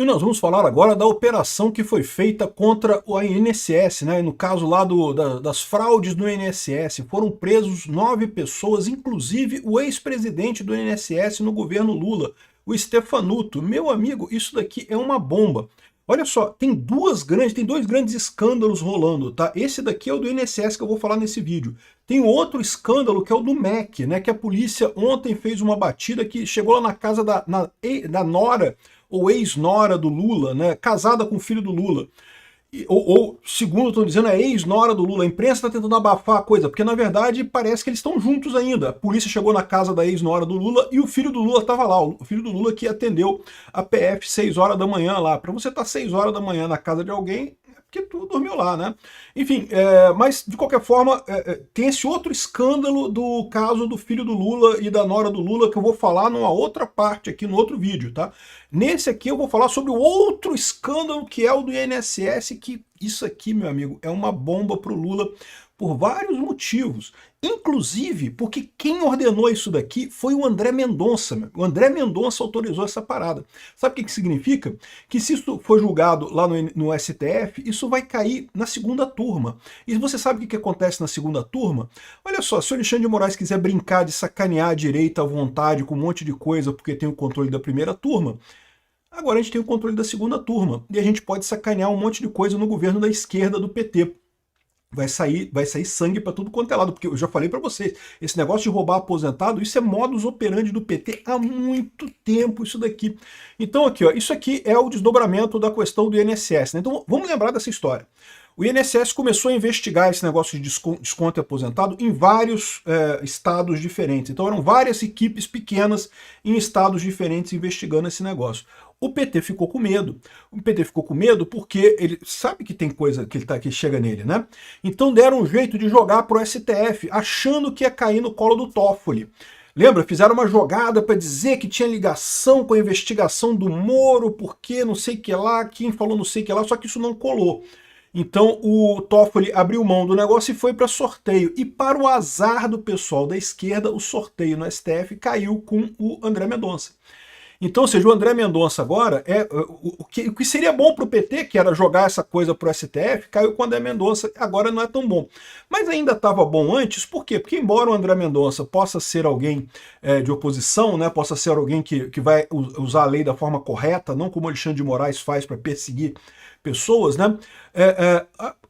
E nós vamos falar agora da operação que foi feita contra o INSS, né? No caso lá das fraudes no INSS. Foram presos 9 pessoas, inclusive o ex-presidente do INSS no governo Lula, o Stefanuto. Meu amigo, isso daqui é uma bomba. Olha só, tem dois grandes escândalos rolando, tá? Esse daqui é o do INSS que eu vou falar nesse vídeo. Tem outro escândalo que é o do MEC, né? Que a polícia ontem fez uma batida que chegou lá na casa da nora, ou ex-nora do Lula, né, casada com o filho do Lula. Segundo estão dizendo, é ex-nora do Lula. A imprensa está tentando abafar a coisa, porque na verdade parece que eles estão juntos ainda. A polícia chegou na casa da ex-nora do Lula e o filho do Lula estava lá. O filho do Lula que atendeu a PF 6 horas da manhã lá. Para você estar 6 horas da manhã na casa de alguém, é porque tu dormiu lá, né? Enfim, mas de qualquer forma, tem esse outro escândalo do caso do filho do Lula e da nora do Lula que eu vou falar numa outra parte aqui, no outro vídeo, tá? Nesse aqui eu vou falar sobre o outro escândalo que é o do INSS, que isso aqui, meu amigo, é uma bomba para o Lula por vários motivos. Inclusive porque quem ordenou isso daqui foi o André Mendonça. O André Mendonça autorizou essa parada. Sabe o que significa? Que se isso for julgado lá no STF, isso vai cair na segunda turma. E você sabe o que acontece na segunda turma? Olha só, se o Alexandre de Moraes quiser brincar de sacanear a direita à vontade com um monte de coisa porque tem o controle da primeira turma, agora a gente tem o controle da segunda turma. E a gente pode sacanear um monte de coisa no governo da esquerda do PT. Vai sair sangue para tudo quanto é lado, porque eu já falei para vocês, esse negócio de roubar aposentado, isso é modus operandi do PT há muito tempo, isso daqui. Então aqui, ó, isso aqui é o desdobramento da questão do INSS, né? Então vamos lembrar dessa história. O INSS começou a investigar esse negócio de desconto e aposentado em vários estados diferentes. Então eram várias equipes pequenas em estados diferentes investigando esse negócio. O PT ficou com medo. O PT ficou com medo porque ele sabe que tem coisa que chega nele, né? Então deram um jeito de jogar pro STF, achando que ia cair no colo do Toffoli. Lembra? Fizeram uma jogada para dizer que tinha ligação com a investigação do Moro, porque não sei o que lá, quem falou não sei o que lá, só que isso não colou. Então o Toffoli abriu mão do negócio e foi para sorteio. E para o azar do pessoal da esquerda, o sorteio no STF caiu com o André Mendonça. Então, ou seja, o André Mendonça agora, o que seria bom para o PT, que era jogar essa coisa para o STF, caiu com o André Mendonça, agora não é tão bom. Mas ainda estava bom antes, por quê? Porque embora o André Mendonça possa ser alguém de oposição, né, possa ser alguém que vai usar a lei da forma correta, não como o Alexandre de Moraes faz para perseguir pessoas, né,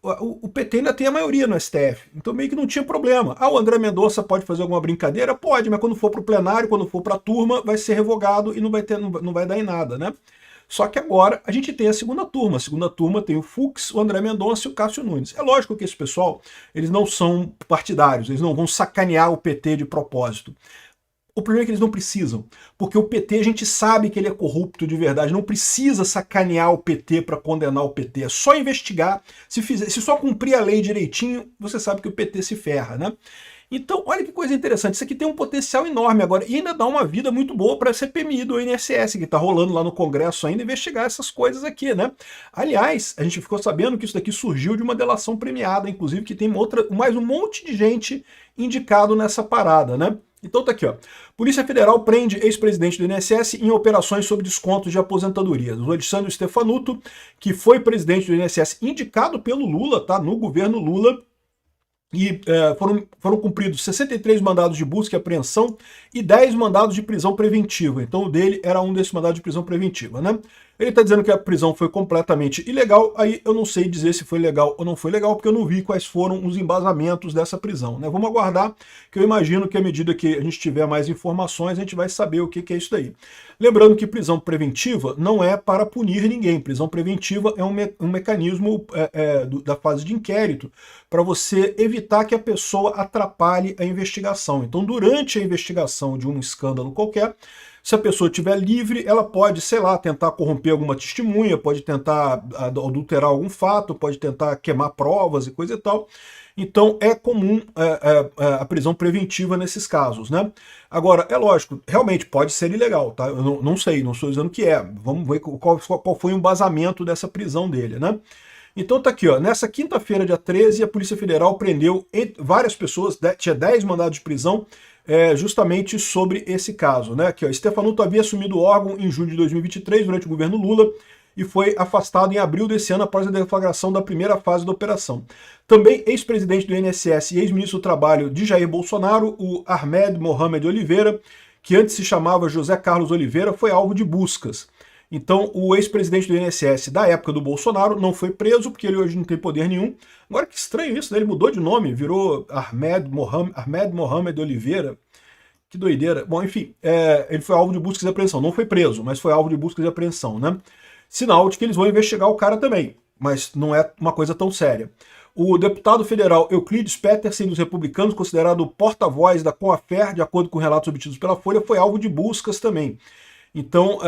o PT ainda tem a maioria no STF, então meio que não tinha problema. O André Mendonça pode fazer alguma brincadeira? Pode, mas quando for para o plenário, quando for para a turma, vai ser revogado e não vai dar em nada, né? Só que agora a gente tem a segunda turma. A segunda turma tem o Fux, o André Mendonça e o Cássio Nunes. É lógico que esse pessoal, eles não são partidários, eles não vão sacanear o PT de propósito. O problema é que eles não precisam, porque o PT a gente sabe que ele é corrupto de verdade, não precisa sacanear o PT para condenar o PT, é só investigar, se só cumprir a lei direitinho, você sabe que o PT se ferra, né? Então, olha que coisa interessante, isso aqui tem um potencial enorme agora, e ainda dá uma vida muito boa para a CPMI do INSS, que está rolando lá no Congresso ainda, investigar essas coisas aqui, né? Aliás, a gente ficou sabendo que isso daqui surgiu de uma delação premiada, inclusive que tem mais um monte de gente indicado nessa parada, né? Então tá aqui, ó. Polícia Federal prende ex-presidente do INSS em operações sobre descontos de aposentadoria. O Alexandre Stefanuto, que foi presidente do INSS indicado pelo Lula, tá? No governo Lula, e foram cumpridos 63 mandados de busca e apreensão e 10 mandados de prisão preventiva. Então o dele era um desses mandados de prisão preventiva, né? Ele está dizendo que a prisão foi completamente ilegal, aí eu não sei dizer se foi legal ou não foi legal, porque eu não vi quais foram os embasamentos dessa prisão, né? Vamos aguardar, que eu imagino que à medida que a gente tiver mais informações, a gente vai saber o que é isso daí. Lembrando que prisão preventiva não é para punir ninguém. Prisão preventiva é um mecanismo da fase de inquérito para você evitar que a pessoa atrapalhe a investigação. Então, durante a investigação de um escândalo qualquer, se a pessoa estiver livre, ela pode, sei lá, tentar corromper alguma testemunha, pode tentar adulterar algum fato, pode tentar queimar provas e coisa e tal. Então é comum a prisão preventiva nesses casos, né? Agora, é lógico, realmente pode ser ilegal, tá? Eu não sei, não estou dizendo que é. Vamos ver qual foi o embasamento dessa prisão dele, né? Então tá aqui, ó, nessa quinta-feira, dia 13, a Polícia Federal prendeu várias pessoas, tinha 10 mandados de prisão, justamente sobre esse caso, né? Aqui, ó, Stefanuto havia assumido o órgão em julho de 2023, durante o governo Lula, e foi afastado em abril desse ano após a deflagração da primeira fase da operação. Também ex-presidente do INSS e ex-ministro do Trabalho de Jair Bolsonaro, o Ahmed Mohamed Oliveira, que antes se chamava José Carlos Oliveira, foi alvo de buscas. Então, o ex-presidente do INSS da época do Bolsonaro não foi preso, porque ele hoje não tem poder nenhum. Agora, que estranho isso, né? Ele mudou de nome, virou Ahmed Mohamed Oliveira. Que doideira. Bom, enfim, ele foi alvo de buscas e apreensão. Não foi preso, mas foi alvo de buscas e apreensão, né? Sinal de que eles vão investigar o cara também, mas não é uma coisa tão séria. O deputado federal Euclides Petersen, dos republicanos, considerado porta-voz da Coafer, de acordo com relatos obtidos pela Folha, foi alvo de buscas também. Então,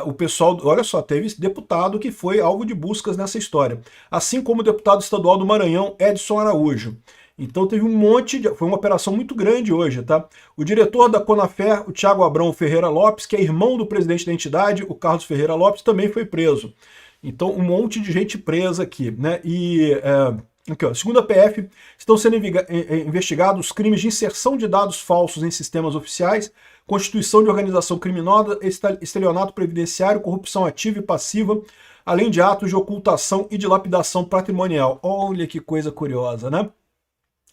o pessoal, olha só, teve deputado que foi alvo de buscas nessa história. Assim como o deputado estadual do Maranhão, Edson Araújo. Então teve um monte de... Foi uma operação muito grande hoje, tá? O diretor da Conafer, o Thiago Abrão Ferreira Lopes, que é irmão do presidente da entidade, o Carlos Ferreira Lopes, também foi preso. Então um monte de gente presa aqui, né? E... aqui, ó, segundo a PF, estão sendo investigados crimes de inserção de dados falsos em sistemas oficiais, constituição de organização criminosa, estelionato previdenciário, corrupção ativa e passiva, além de atos de ocultação e dilapidação patrimonial. Olha que coisa curiosa, né?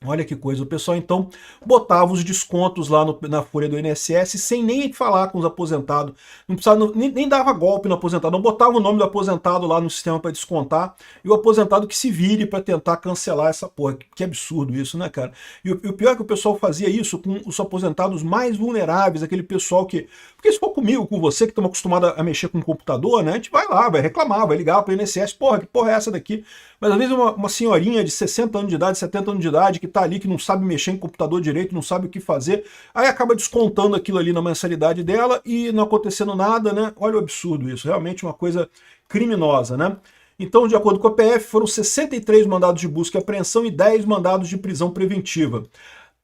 Olha que coisa, o pessoal então botava os descontos lá na folha do INSS sem nem falar com os aposentados, não precisava, nem dava golpe no aposentado, não botava o nome do aposentado lá no sistema para descontar, e o aposentado que se vire para tentar cancelar essa porra. Que absurdo isso, né, cara? E o pior é que o pessoal fazia isso com os aposentados mais vulneráveis, aquele pessoal que... Porque se for comigo, com você, que estamos acostumados a mexer com o computador, né, a gente vai lá, vai reclamar, vai ligar para o INSS, porra, que porra é essa daqui? Mas às vezes uma senhorinha de 60 anos de idade, 70 anos de idade, que tá ali, que não sabe mexer em computador direito, não sabe o que fazer, aí acaba descontando aquilo ali na mensalidade dela e não acontecendo nada, né? Olha o absurdo isso, realmente uma coisa criminosa, né? Então, de acordo com a PF, foram 63 mandados de busca e apreensão e 10 mandados de prisão preventiva.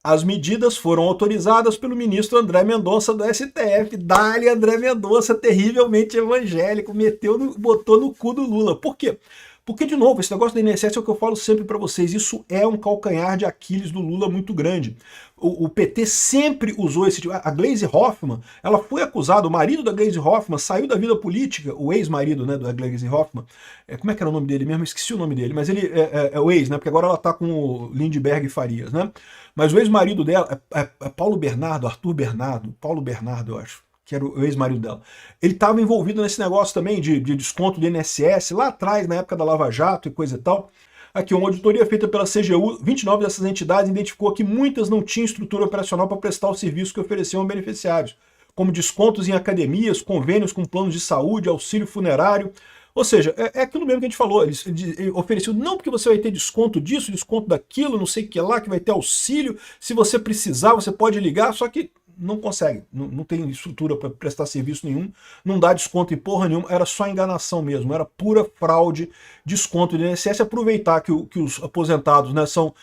As medidas foram autorizadas pelo ministro André Mendonça do STF. Dali André Mendonça, terrivelmente evangélico, botou no cu do Lula. Por quê? Porque, de novo, esse negócio da INSS é o que eu falo sempre para vocês, isso é um calcanhar de Aquiles do Lula muito grande. O PT sempre usou esse tipo... A Gleisi Hoffmann, ela foi acusada, o marido da Gleisi Hoffmann saiu da vida política, o ex-marido, né, da Gleisi Hoffmann, como é que era o nome dele mesmo? Esqueci o nome dele, mas ele é o ex, né, porque agora ela tá com o Lindbergh Farias, né? Mas o ex-marido dela é Paulo Bernardo, Paulo Bernardo, eu acho, que era o ex-marido dela. Ele estava envolvido nesse negócio também de desconto do INSS, lá atrás, na época da Lava Jato e coisa e tal. Aqui, uma auditoria feita pela CGU, 29 dessas entidades identificou que muitas não tinham estrutura operacional para prestar o serviço que ofereciam a beneficiários, como descontos em academias, convênios com planos de saúde, auxílio funerário. Ou seja, é aquilo mesmo que a gente falou, eles ofereciam, não porque você vai ter desconto disso, desconto daquilo, não sei o que lá, que vai ter auxílio, se você precisar você pode ligar, só que não consegue, não tem estrutura para prestar serviço nenhum, não dá desconto em porra nenhuma, era só enganação mesmo, era pura fraude, desconto do INSS, aproveitar que os aposentados, né, são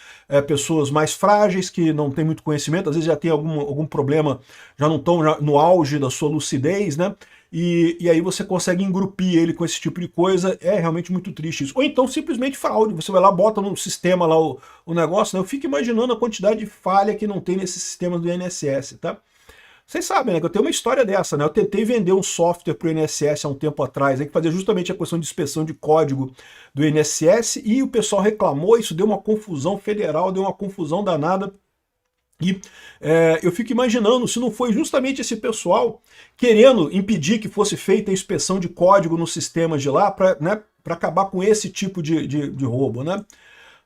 pessoas mais frágeis, que não têm muito conhecimento, às vezes já tem algum problema, já não estão no auge da sua lucidez, né? E aí você consegue engrupir ele com esse tipo de coisa, é realmente muito triste isso. Ou então simplesmente fraude, você vai lá, bota no sistema lá o negócio, né? Eu fico imaginando a quantidade de falha que não tem nesses sistemas do INSS, tá? Vocês sabem, né, que eu tenho uma história dessa, né? Eu tentei vender um software para o INSS há um tempo atrás, que fazia justamente a questão de inspeção de código do INSS, e o pessoal reclamou, isso deu uma confusão federal, deu uma confusão danada. E eu fico imaginando se não foi justamente esse pessoal querendo impedir que fosse feita a inspeção de código nos sistemas de lá para, né, acabar com esse tipo de roubo, né?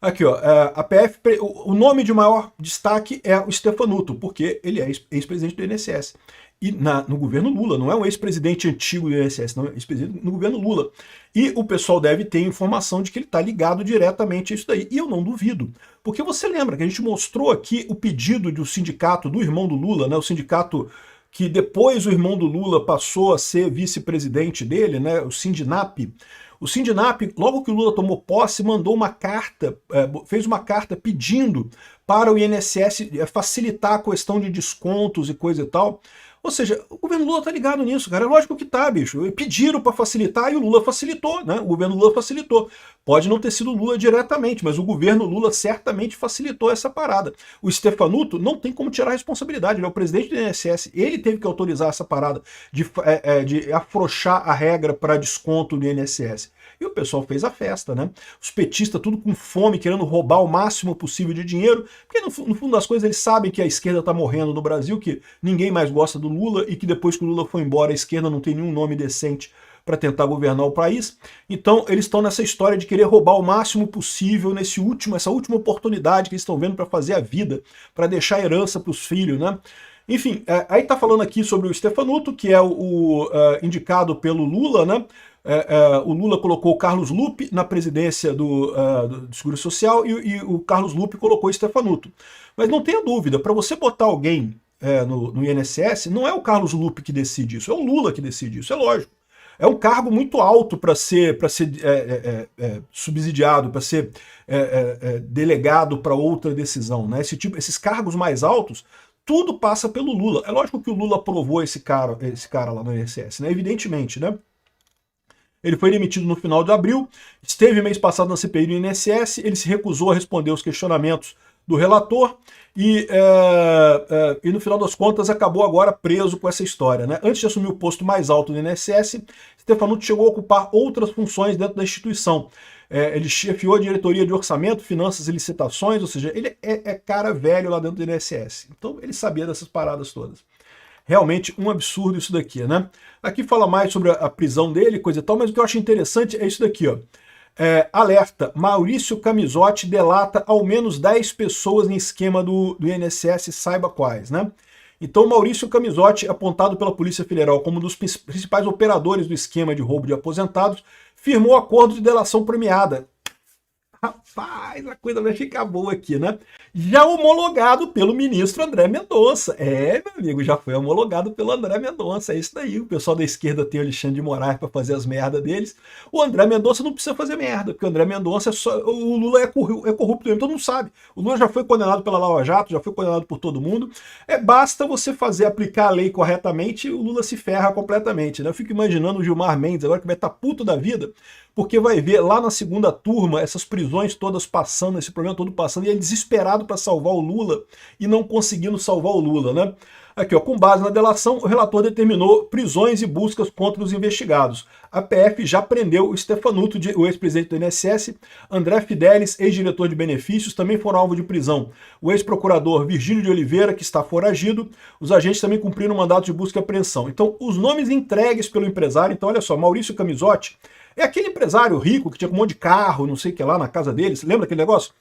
Aqui, ó, a PF, o nome de maior destaque é o Stefanuto, porque ele é ex-presidente do INSS. E no governo Lula, não é um ex-presidente antigo do INSS, não é ex-presidente no governo Lula. E o pessoal deve ter informação de que ele está ligado diretamente a isso daí. E eu não duvido. Porque você lembra que a gente mostrou aqui o pedido do sindicato do irmão do Lula, né, o sindicato que depois o irmão do Lula passou a ser vice-presidente dele, né, o Sindinap. O Sindinap, logo que o Lula tomou posse, mandou uma carta, fez uma carta pedindo para o INSS facilitar a questão de descontos e coisa e tal. Ou seja, o governo Lula tá ligado nisso, cara. É lógico que tá, bicho. Pediram para facilitar e o Lula facilitou, né? O governo Lula facilitou. Pode não ter sido Lula diretamente, mas o governo Lula certamente facilitou essa parada. O Stefanuto não tem como tirar a responsabilidade, ele é o presidente do INSS, ele teve que autorizar essa parada de afrouxar a regra para desconto do INSS. E o pessoal fez a festa, né? Os petistas tudo com fome, querendo roubar o máximo possível de dinheiro, porque no fundo das coisas eles sabem que a esquerda está morrendo no Brasil, que ninguém mais gosta do Lula e que depois que o Lula foi embora a esquerda não tem nenhum nome decente para tentar governar o país. Então eles estão nessa história de querer roubar o máximo possível essa última oportunidade que eles estão vendo para fazer a vida, para deixar herança para os filhos, né? Enfim, aí tá falando aqui sobre o Stefanuto, que é o indicado pelo Lula, né? O Lula colocou o Carlos Lupe na presidência do Seguro Social e o Carlos Lupe colocou o Stefanuto. Mas não tenha dúvida, para você botar alguém no INSS, não é o Carlos Lupe que decide isso, é o Lula que decide isso, é lógico. É um cargo muito alto para ser subsidiado, para ser delegado para outra decisão, né? Esses cargos mais altos, tudo passa pelo Lula. É lógico que o Lula aprovou esse cara lá no INSS, né? Evidentemente, né? Ele foi demitido no final de abril, esteve mês passado na CPI do INSS, ele se recusou a responder os questionamentos do relator e no final das contas acabou agora preso com essa história, né? Antes de assumir o posto mais alto do INSS, Stefanuto chegou a ocupar outras funções dentro da instituição. Ele chefiou a diretoria de orçamento, finanças e licitações, ou seja, ele é cara velho lá dentro do INSS. Então ele sabia dessas paradas todas. Realmente um absurdo isso daqui, né? Aqui fala mais sobre a prisão dele, coisa e tal, mas o que eu acho interessante é isso daqui, ó. Alerta, Maurício Camizotti delata ao menos 10 pessoas em esquema do INSS, saiba quais, né? Então Maurício Camizotti, apontado pela Polícia Federal como um dos principais operadores do esquema de roubo de aposentados, firmou acordo de delação premiada. Rapaz, a coisa vai ficar boa aqui, né? Já homologado pelo ministro André Mendonça. Meu amigo, já foi homologado pelo André Mendonça. É isso daí. O pessoal da esquerda tem o Alexandre de Moraes para fazer as merdas deles. O André Mendonça não precisa fazer merda, porque o André Mendonça o Lula é corrupto mesmo, todo mundo sabe. O Lula já foi condenado pela Lava Jato, já foi condenado por todo mundo. Basta você aplicar a lei corretamente e o Lula se ferra completamente, né? Eu fico imaginando o Gilmar Mendes agora que vai estar puto da vida, porque vai ver lá na segunda turma essas prisões todas passando, esse problema todo passando, e ele desesperado para salvar o Lula e não conseguindo salvar o Lula, né? Aqui, ó, com base na delação, o relator determinou prisões e buscas contra os investigados. A PF já prendeu o Stefanuto, o ex-presidente do INSS, André Fidelis, ex-diretor de benefícios, também foram alvo de prisão. O ex-procurador Virgílio de Oliveira, que está foragido, os agentes também cumpriram mandato de busca e apreensão. Então, os nomes entregues pelo empresário, então olha só, Maurício Camizotti, é aquele empresário rico que tinha um monte de carro, não sei o que lá, na casa dele, lembra aquele negócio?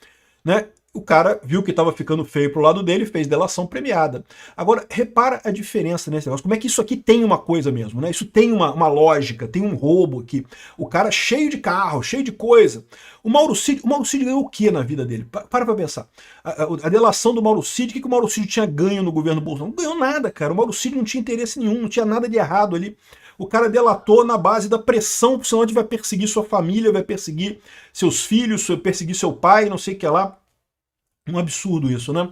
Né? O cara viu que estava ficando feio pro lado dele, fez delação premiada. Agora, repara a diferença nesse negócio, como é que isso aqui tem uma coisa mesmo, né? Isso tem uma lógica, tem um roubo aqui. O cara cheio de carro, cheio de coisa. O Mauro Cid ganhou o que na vida dele? Para pra pensar. A delação do Mauro Cid, o que o Mauro Cid tinha ganho no governo Bolsonaro? Não ganhou nada, cara. O Mauro Cid não tinha interesse nenhum, não tinha nada de errado ali. O cara delatou na base da pressão, senão ele vai perseguir sua família, vai perseguir seus filhos, vai perseguir seu pai, não sei o que lá. Um absurdo isso, né?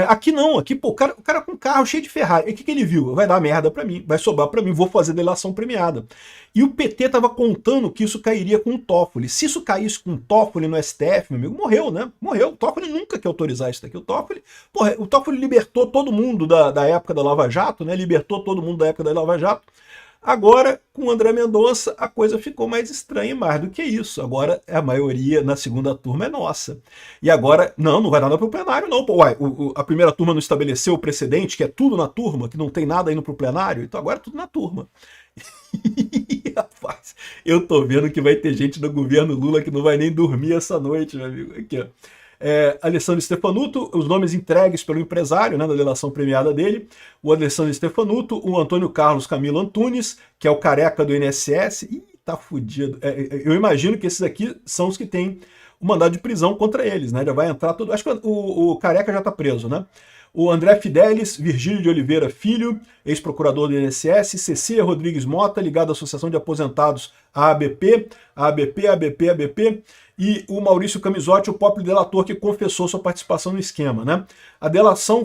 Aqui não, aqui, pô, o cara com carro cheio de Ferrari. E o que ele viu? Vai dar merda pra mim, vai sobrar pra mim, vou fazer delação premiada. E o PT tava contando que isso cairia com o Toffoli. Se isso caísse com o Toffoli no STF, meu amigo, morreu, né? Morreu. O Toffoli nunca quer autorizar isso daqui. O Toffoli libertou todo mundo da época da Lava Jato, né? Libertou todo mundo da época da Lava Jato. Agora, com o André Mendonça, a coisa ficou mais estranha, mais do que isso. Agora, a maioria na segunda turma é nossa. E agora, não vai nada para o plenário, não. Pô, a primeira turma não estabeleceu o precedente, que é tudo na turma, que não tem nada indo para o plenário, então agora é tudo na turma. Rapaz, eu tô vendo que vai ter gente do governo Lula que não vai nem dormir essa noite, meu amigo. Aqui, ó. Alessandro Stefanuto, os nomes entregues pelo empresário, né, da delação premiada dele, o Alessandro Stefanuto, o Antônio Carlos Camilo Antunes, que é o careca do INSS, tá fudido. Eu imagino que esses aqui são os que têm o mandado de prisão contra eles, né, já vai entrar tudo, acho que o careca já tá preso, né. O André Fidelis, Virgílio de Oliveira Filho, ex-procurador do INSS, Cecília Rodrigues Mota, ligado à Associação de Aposentados ABP, e o Maurício Camizotti, o próprio delator que confessou sua participação no esquema, né? A delação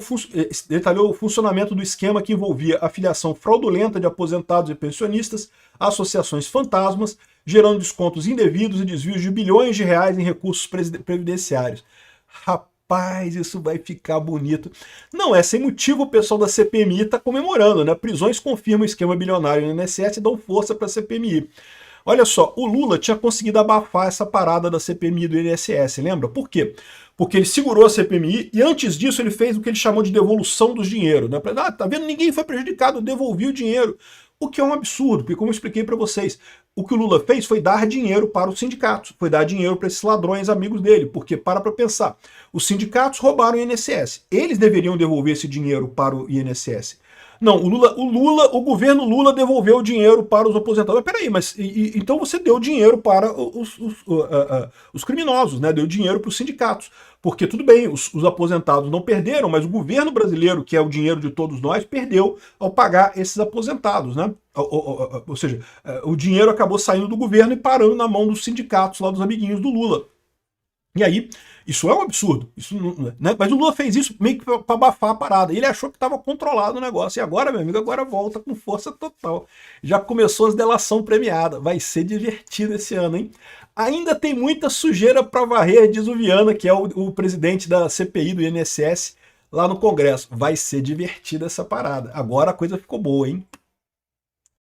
detalhou o funcionamento do esquema que envolvia a filiação fraudulenta de aposentados e pensionistas, associações fantasmas, gerando descontos indevidos e desvios de bilhões de reais em recursos previdenciários. Rapaz, isso vai ficar bonito. Não é sem motivo o pessoal da CPMI está comemorando, né? Prisões confirmam o esquema bilionário no INSS e dão força para a CPMI. Olha só, o Lula tinha conseguido abafar essa parada da CPMI do INSS, lembra? Por quê? Porque ele segurou a CPMI e antes disso ele fez o que ele chamou de devolução dos dinheiros, né? Tá vendo? Ninguém foi prejudicado, eu devolvi o dinheiro. O que é um absurdo, porque como eu expliquei para vocês, o que o Lula fez foi dar dinheiro para os sindicatos, foi dar dinheiro para esses ladrões amigos dele, porque para pensar, os sindicatos roubaram o INSS, eles deveriam devolver esse dinheiro para o INSS. Não, o governo Lula devolveu o dinheiro para os aposentados. Mas peraí, então você deu dinheiro para os criminosos, né? Deu dinheiro para os sindicatos. Porque tudo bem, os aposentados não perderam, mas o governo brasileiro, que é o dinheiro de todos nós, perdeu ao pagar esses aposentados, né? Ou seja, o dinheiro acabou saindo do governo e parando na mão dos sindicatos, lá dos amiguinhos do Lula. E aí, isso é um absurdo. Isso, né? Mas o Lula fez isso meio que para abafar a parada. Ele achou que estava controlado o negócio. E agora, meu amigo, agora volta com força total. Já começou as delação premiada. Vai ser divertido esse ano, hein? Ainda tem muita sujeira para varrer, diz o Viana, que é o presidente da CPI do INSS, lá no Congresso. Vai ser divertida essa parada. Agora a coisa ficou boa, hein?